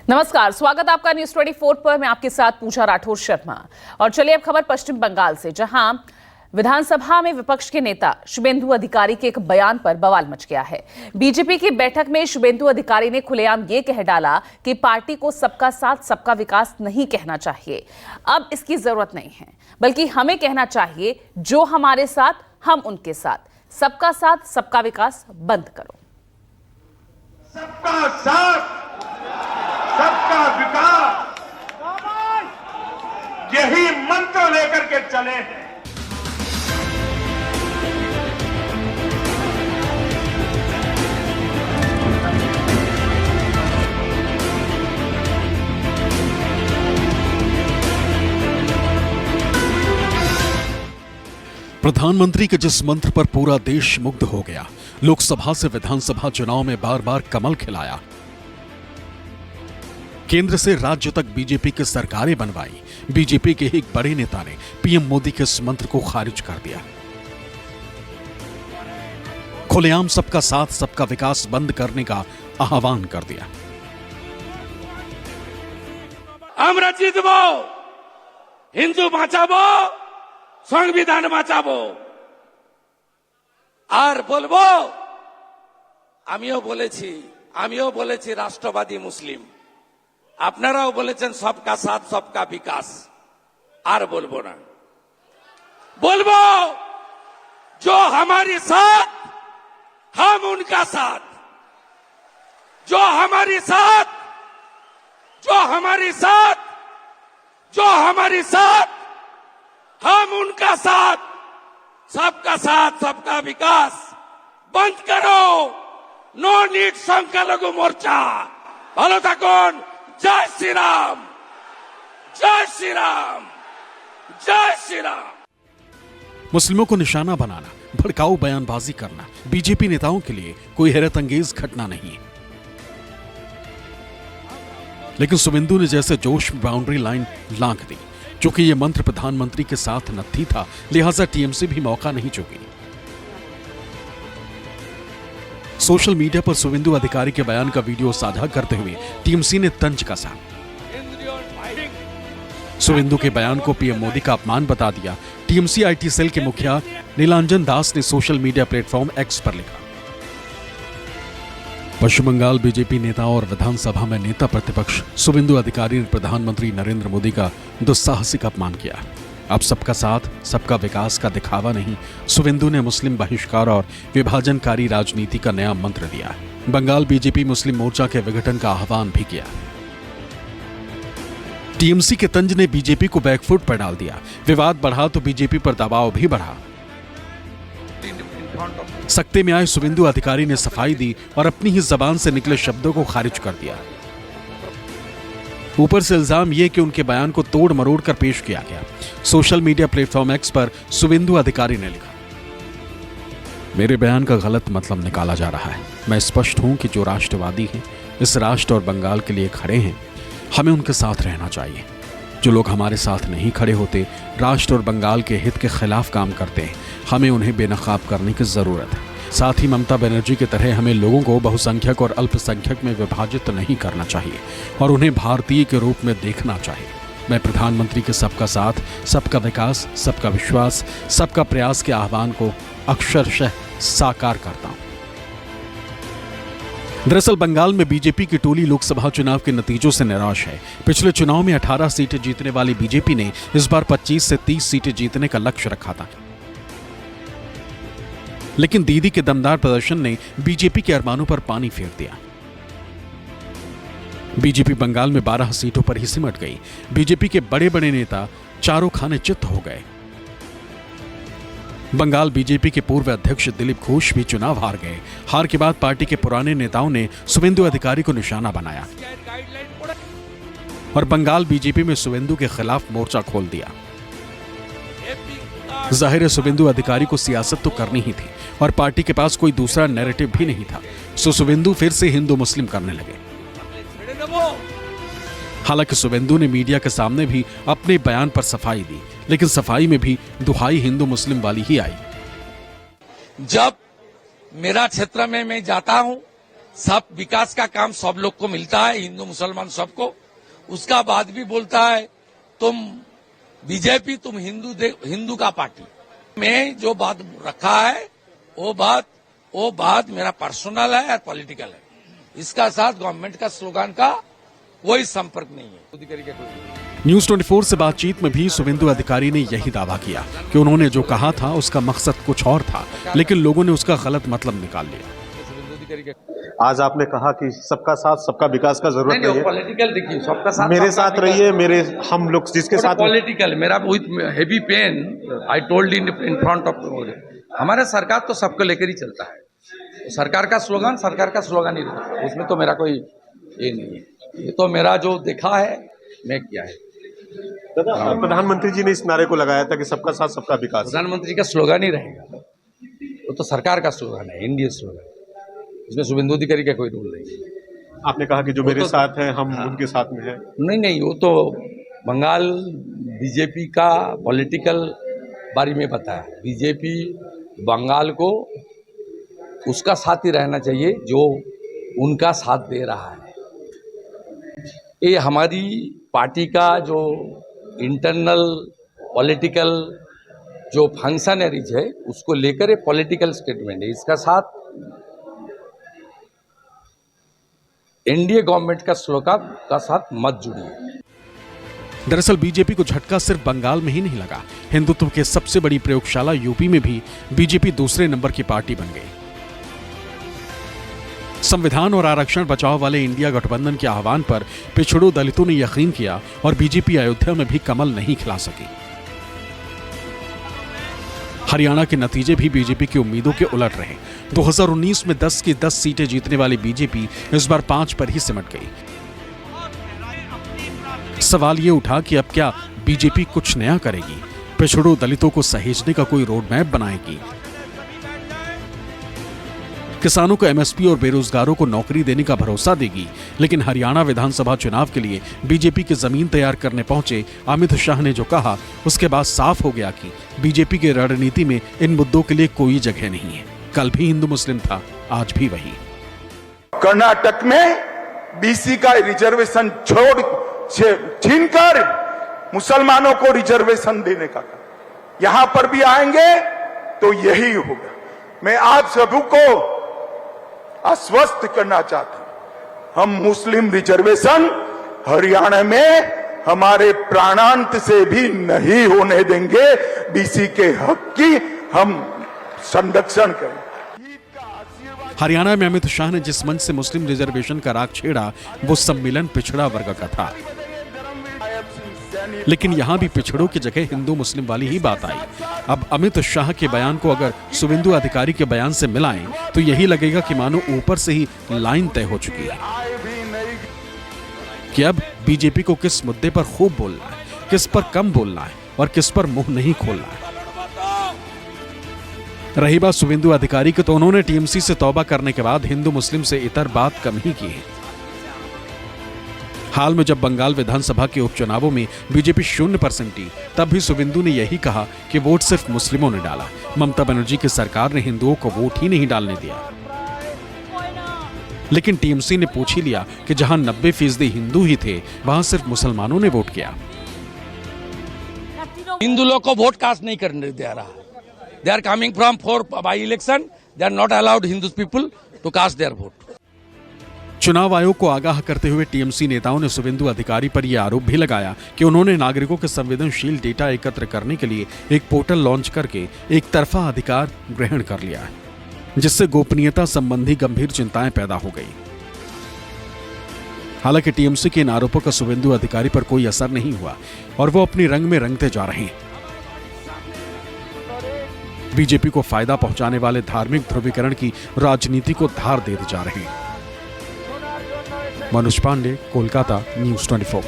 नमस्कार, स्वागत आपका न्यूज 24 पर। मैं आपके साथ पूजा राठौर शर्मा। और चलिए अब खबर पश्चिम बंगाल से, जहां विधानसभा में विपक्ष के नेता शुभेंदु अधिकारी के एक बयान पर बवाल मच गया है। बीजेपी की बैठक में शुभेंदु अधिकारी ने खुलेआम ये कह डाला कि पार्टी को सबका साथ सबका विकास नहीं कहना चाहिए, अब इसकी जरूरत नहीं है, बल्कि हमें कहना चाहिए जो हमारे साथ हम उनके साथ, सबका साथ सबका विकास बंद करो। सबका साथ सबका विकास, यही मंत्र लेकर के चले हैं। प्रधानमंत्री के जिस मंत्र पर पूरा देश मुग्ध हो गया, लोकसभा से विधानसभा चुनाव में बार बार कमल खिलाया, केंद्र से राज्य तक बीजेपी की सरकारें बनवाई, बीजेपी के एक बड़े नेता ने पीएम मोदी के इस मंत्र को खारिज कर दिया। खुलेआम सबका साथ सबका विकास बंद करने का आह्वान कर दिया। আমরা জিতবো, হিন্দু বাঁচাবো, সংবিধান বাঁচাবো। আর বলবো, আমিও বলেছি রাষ্ট্রবাদী মুসলিম, আপনারাও বলেছেন सबका साथ सबका विकास। আর বলবো না, বলবো जो हमारे साथ हम उनका साथ, जो हमारे साथ हम उनका साथ, सबका साथ सबका विकास बंद करो। नो नीड संख्यालघु मोर्चा। ভালো থাকুন। जय श्री राम, जय श्री राम, जय श्री राम। मुस्लिमों को निशाना बनाना, भड़काऊ बयानबाजी करना बीजेपी नेताओं के लिए कोई हैरत अंगेज घटना नहीं है, लेकिन शुभेंदु ने जैसे जोश में बाउंड्री लाइन लांघ दी। चूंकि यह मंत्र प्रधानमंत्री के साथ नत्थी था, लिहाजा टीएमसी भी मौका नहीं चुकी। सोशल मीडिया पर शुभेंदु अधिकारी के बयान का वीडियो साझा करते हुए टीएमसी ने तंज कसा। शुभेंदु के बयान को पीएम मोदी का अपमान बता दिया। टीएमसी आईटी सेल के मुखिया नीलांजन दास ने सोशल मीडिया प्लेटफॉर्म एक्स पर लिखा, पश्चिम बंगाल बीजेपी नेता और विधानसभा में नेता प्रतिपक्ष शुभेंदु अधिकारी ने प्रधानमंत्री नरेंद्र मोदी का दुस्साहसिक अपमान किया। अब सबका साथ सबका विकास का दिखावा नहीं, शुभेंदु ने मुस्लिम बहिष्कार और विभाजनकारी राजनीति का नया मंत्र दिया। बंगाल बीजेपी मुस्लिम मोर्चा के विघटन का आह्वान भी किया। टीएमसी के तंज ने बीजेपी को बैकफुट पर डाल दिया। विवाद बढ़ा तो बीजेपी पर दबाव भी बढ़ा। सख्ते में आए शुभेंदु अधिकारी ने सफाई दी और अपनी ही जबान से निकले शब्दों को खारिज कर दिया। ऊपर से इल्जाम यह कि उनके बयान को तोड़ मरोड़ कर पेश किया गया। सोशल मीडिया प्लेटफॉर्म एक्स पर शुभेंदु अधिकारी ने लिखा, मेरे बयान का गलत मतलब निकाला जा रहा है। मैं स्पष्ट हूं कि जो राष्ट्रवादी हैं, इस राष्ट्र और बंगाल के लिए खड़े हैं, हमें उनके साथ रहना चाहिए। जो लोग हमारे साथ नहीं खड़े होते, राष्ट्र और बंगाल के हित के खिलाफ काम करते हैं, हमें उन्हें बेनकाब करने की जरूरत है। साथ ही ममता बनर्जी की तरह हमें लोगों को बहुसंख्यक और अल्पसंख्यक में विभाजित नहीं करना चाहिए और उन्हें भारतीय के रूप में देखना चाहिए। मैं प्रधानमंत्री के सबका साथ सबका विकास सबका विश्वास सबका प्रयास के आह्वान को अक्षरशः साकार करता हूं। दरअसल बंगाल में बीजेपी की टोली लोकसभा चुनाव के नतीजों से निराश है। पिछले चुनाव में 18 सीटें जीतने वाली बीजेपी ने इस बार 25 से 30 सीटें जीतने का लक्ष्य रखा था, लेकिन दीदी के दमदार प्रदर्शन ने बीजेपी के अरमानों पर पानी फेर दिया। बीजेपी बंगाल में 12 सीटों पर ही सिमट गई। बीजेपी के बड़े बड़े नेता चारों खाने चित्त हो गए। बंगाल बीजेपी के पूर्व अध्यक्ष दिलीप घोष भी चुनाव हार गए। हार के बाद पार्टी के पुराने नेताओं ने शुभेंदु अधिकारी को निशाना बनाया और बंगाल बीजेपी में शुभेंदु के खिलाफ मोर्चा खोल दिया। जाहिर है शुभेंदु अधिकारी को सियासत तो करनी ही थी और पार्टी के पास कोई दूसरा नैरेटिव भी नहीं था, सो शुभेंदु फिर से हिंदू मुस्लिम करने लगे। हालांकि शुभेंदु ने मीडिया के सामने भी अपने बयान पर सफाई दी, लेकिन सफाई में भी दुहाई हिंदू मुस्लिम वाली ही आई। जब मेरा क्षेत्र में मैं जाता हूं सब विकास का काम सब लोग को मिलता है, हिंदू मुसलमान सबको। उसका बाद भी बोलता है तुम बीजेपी, तुम हिंदू का पार्टी। मैं जो बात रखा है वो बात मेरा पर्सनल है और पॉलिटिकल है। इसका साथ गवर्नमेंट का स्लोगन का कोई संपर्क नहीं है। न्यूज 24 से बातचीत में भी शुभेंदु अधिकारी ने यही दावा किया कि उन्होंने जो कहा था उसका मकसद कुछ और था, लेकिन लोगों ने उसका गलत मतलब निकाल लिया। आज आपने कहा कि सबका साथ सबका विकास का जरूरत नहीं है। पॉलिटिकल देखिए, सबका साथ मेरे साथ रहिए, हम लोग जिसके साथ पॉलिटिकल मेरा with heavy pain I told in front of हमारे सरकार तो सबको लेकर ही चलता है। सरकार का स्लोगन ही रहता, उसमें तो मेरा कोई ये नहीं है। ये तो मेरा जो देखा है मैं किया है। प्रधानमंत्री जी ने इस नारे को लगाया था कि सबका साथ सबका विकास। प्रधानमंत्री का स्लोगन ही रहेगा, वो तो सरकार का स्लोगन है, इंडिया स्लोगन। इसमें शुभेंदु अधिकारी का कोई रोल नहीं है। आपने कहा कि जो मेरे साथ है हम उनके साथ में है। नहीं, वो तो बंगाल बीजेपी का पॉलिटिकल बारे में पता है। बीजेपी बंगाल को उसका साथ ही रहना चाहिए जो उनका साथ दे रहा है। ये हमारी पार्टी का जो इंटरनल पॉलिटिकल जो फंक्शनरीज है उसको लेकर ये पॉलिटिकल स्टेटमेंट है। इसका साथ एनडीए गवर्नमेंट का स्लोगन का साथ मत जुड़िए। दरअसल बीजेपी को झटका सिर्फ बंगाल में ही नहीं लगा, हिंदुत्व के सबसे बड़ी प्रयोगशाला यूपी में भी बीजेपी दूसरे नंबर की पार्टी बन गई। संविधान और आरक्षण बचाओ वाले इंडिया गठबंधन के आह्वान पर पिछड़ों दलितों ने यकीन किया और बीजेपी अयोध्या में भी कमल नहीं खिला सकी। हरियाणा के नतीजे भी बीजेपी की उम्मीदों के उलट रहे। 2019 में 10 की 10 सीटें जीतने वाली बीजेपी इस बार 5 पर ही सिमट गई। सवाल ये उठा कि अब क्या बीजेपी कुछ नया करेगी, पिछड़ों दलितों को सहेजने का कोई रोड मैप बनाएगी, किसानों को एमएसपी और बेरोजगारों को नौकरी देने का भरोसा देगी। लेकिन हरियाणा विधानसभा चुनाव के लिए बीजेपी की जमीन तैयार करने पहुंचे अमित शाह ने जो कहा उसके बाद साफ हो गया कि बीजेपी की रणनीति में इन मुद्दों के लिए कोई जगह नहीं है। कल भी हिंदू मुस्लिम था, आज भी वही। कर्नाटक में बीसी का रिजर्वेशन छीनकर मुसलमानों को रिजर्वेशन देने का यहां पर भी आएंगे तो यही होगा। मैं आप सभी को आश्वस्त करना चाहता हूं, हम मुस्लिम रिजर्वेशन हरियाणा में हमारे प्राणांत से भी नहीं होने देंगे। बीसी के हक की हम संरक्षण करें। हरियाणा में अमित शाह ने जिस मंच से मुस्लिम रिजर्वेशन का राग छेड़ा वो सम्मेलन पिछड़ा वर्ग का था, लेकिन यहां भी पिछड़ों की जगह हिंदू मुस्लिम वाली ही बात आई। अब अमित शाह के बयान को अगर शुभेंदु अधिकारी के बयान से मिलाएं तो यही लगेगा कि मानो ऊपर से ही लाइन तय हो चुकी है कि अब बीजेपी को किस मुद्दे पर खूब बोलना है, किस पर कम बोलना है और किस पर मुंह नहीं खोलना है। रही बात शुभेंदु अधिकारी की, तो उन्होंने टीएमसी से तौबा करने के बाद हिंदू मुस्लिम से इतर बात कम ही की है। हाल में जब बंगाल विधानसभा के उपचुनावों में बीजेपी 0% थी, तब भी शुभेंदु ने यही कहा कि वोट सिर्फ मुस्लिमों ने डाला। ममता बनर्जी की सरकार ने हिंदुओं को वोट ही नहीं डालने दिया। लेकिन टीएमसी ने पूछ ही लिया कि जहां 90% हिंदू ही थे वहां सिर्फ मुसलमानों ने वोट किया। हिंदू लोग को वोट कास्ट नहीं करने दे रहा है। They are coming from for by election, they are not allowed Hindu people to cast their vote. चुनाव आयोग को आगाह करते हुए टीएमसी नेताओं ने शुभेंदु अधिकारी पर यह आरोप भी लगाया कि उन्होंने नागरिकों के संवेदनशील डेटा एकत्र करने के लिए एक पोर्टल लॉन्च करके एक तरफा अधिकार ग्रहण कर लिया है, जिससे गोपनीयता संबंधी गंभीर चिंताएं पैदा हो गई। हालांकि टीएमसी के इन आरोपों का शुभेंदु अधिकारी पर कोई असर नहीं हुआ और वो अपनी रंग में रंगते जा रहे हैं। बीजेपी को फायदा पहुंचाने वाले धार्मिक ध्रुवीकरण की राजनीति को धार देते जा रहे हैं। मनोज पांडे, कोलकाता, न्यूज़ 24।